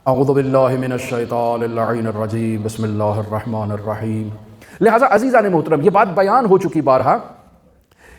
اعوذ باللہ من الشیطان اللعین الرجیم بسم اللہ الرحمن الرحیم۔ لہٰذا عزیزان محترم، یہ بات بیان ہو چکی بارہا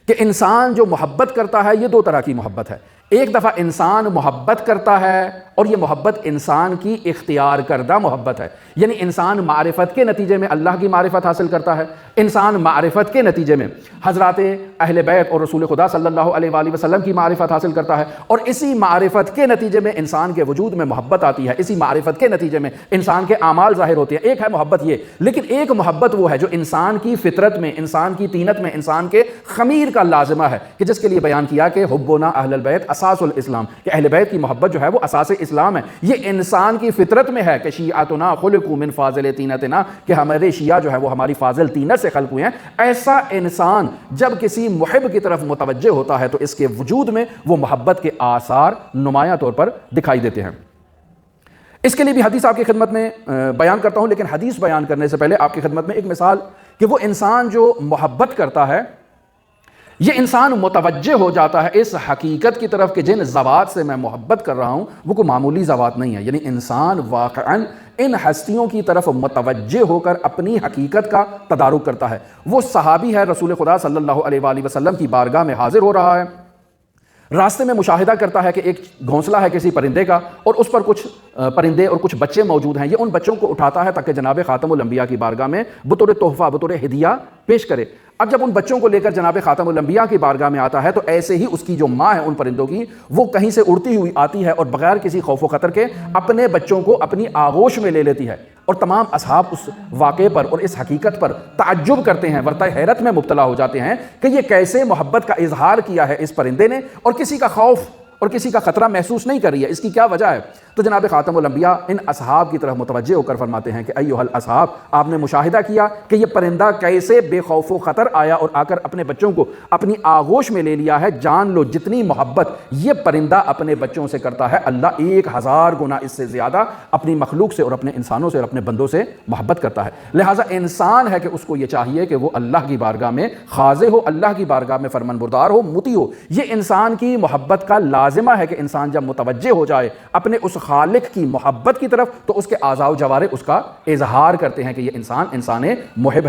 کہ انسان جو محبت کرتا ہے یہ دو طرح کی محبت ہے۔ ایک دفعہ انسان محبت کرتا ہے اور یہ محبت انسان کی اختیار کردہ محبت ہے، یعنی انسان معرفت کے نتیجے میں اللہ کی معرفت حاصل کرتا ہے، انسان معرفت کے نتیجے میں حضرات اہل بیت اور رسول خدا صلی اللہ علیہ وآلہ وسلم کی معرفت حاصل کرتا ہے، اور اسی معرفت کے نتیجے میں انسان کے وجود میں محبت آتی ہے، اسی معرفت کے نتیجے میں انسان کے اعمال ظاہر ہوتے ہیں۔ ایک ہے محبت یہ، لیکن ایک محبت وہ ہے جو انسان کی فطرت میں، انسان کی طینت میں، انسان کے خمیر کا لازمہ ہے، کہ جس کے لیے بیان کیا کہ حبنا اہل البیت اساس الاسلام، کہ اہل بیت کی محبت جو ہے وہ اساس اسلام ہے۔ یہ انسان کی فطرت میں ہے کہ شیعتنا خلقوا من فاضل طینتنا، کہ ہمارے شیعہ جو ہے وہ ہماری فاضل طینت سے خلق ہوئے ہیں۔ ایسا انسان جب کسی محب کی طرف متوجہ ہوتا ہے تو اس کے وجود میں وہ محبت کے آثار نمایاں طور پر دکھائی دیتے ہیں۔ اس کے لیے بھی حدیث آپ کی خدمت میں بیان کرتا ہوں، لیکن حدیث بیان کرنے سے پہلے آپ کی خدمت میں ایک مثال کہ وہ انسان جو محبت کرتا ہے، یہ انسان متوجہ ہو جاتا ہے اس حقیقت کی طرف کہ جن ذوات سے میں محبت کر رہا ہوں وہ کوئی معمولی ذوات نہیں ہے، یعنی انسان واقعاً ان ہستیوں کی طرف متوجہ ہو کر اپنی حقیقت کا تدارک کرتا ہے۔ وہ صحابی ہے، رسول خدا صلی اللہ علیہ وآلہ وسلم کی بارگاہ میں حاضر ہو رہا ہے، راستے میں مشاہدہ کرتا ہے کہ ایک گھونسلہ ہے کسی پرندے کا، اور اس پر کچھ پرندے اور کچھ بچے موجود ہیں۔ یہ ان بچوں کو اٹھاتا ہے تاکہ جناب خاتم الانبیاء کی بارگاہ میں بطور تحفہ، بطور ہدیہ پیش کرے۔ اب جب ان بچوں کو لے کر جناب خاتم الانبیاء کی بارگاہ میں آتا ہے تو ایسے ہی اس کی جو ماں ہے ان پرندوں کی، وہ کہیں سے اڑتی ہوئی آتی ہے اور بغیر کسی خوف و خطر کے اپنے بچوں کو اپنی آغوش میں لے لیتی ہے، اور تمام اصحاب اس واقعے پر اور اس حقیقت پر تعجب کرتے ہیں، ورطہ حیرت میں مبتلا ہو جاتے ہیں کہ یہ کیسے محبت کا اظہار کیا ہے اس پرندے نے، اور کسی کا خوف اور کسی کا خطرہ محسوس نہیں کر رہی ہے، اس کی کیا وجہ ہے؟ تو جناب خاتم الانبیاء ان اصحاب کی طرف متوجہ ہو کر فرماتے ہیں کہ ایھا الاصحاب، آپ نے مشاہدہ کیا کہ یہ پرندہ کیسے بے خوف و خطر آیا اور آ کر اپنے بچوں کو اپنی آغوش میں لے لیا ہے۔ جان لو جتنی محبت یہ پرندہ اپنے بچوں سے کرتا ہے، اللہ 1000 گنا اس سے زیادہ اپنی مخلوق سے اور اپنے انسانوں سے اور اپنے بندوں سے محبت کرتا ہے۔ لہٰذا انسان ہے کہ اس کو یہ چاہیے کہ وہ اللہ کی بارگاہ میں خاضع ہو، اللہ کی بارگاہ میں فرمانبردار ہو، مطیع ہو۔ یہ انسان کی محبت کا لازمہ ہے کہ انسان جب متوجہ ہو جائے اپنے اس خالق کی محبت کی طرف تو اس کے اعضاء و جوارح اس کا اظہار کرتے ہیں کہ یہ انسان محب ہے۔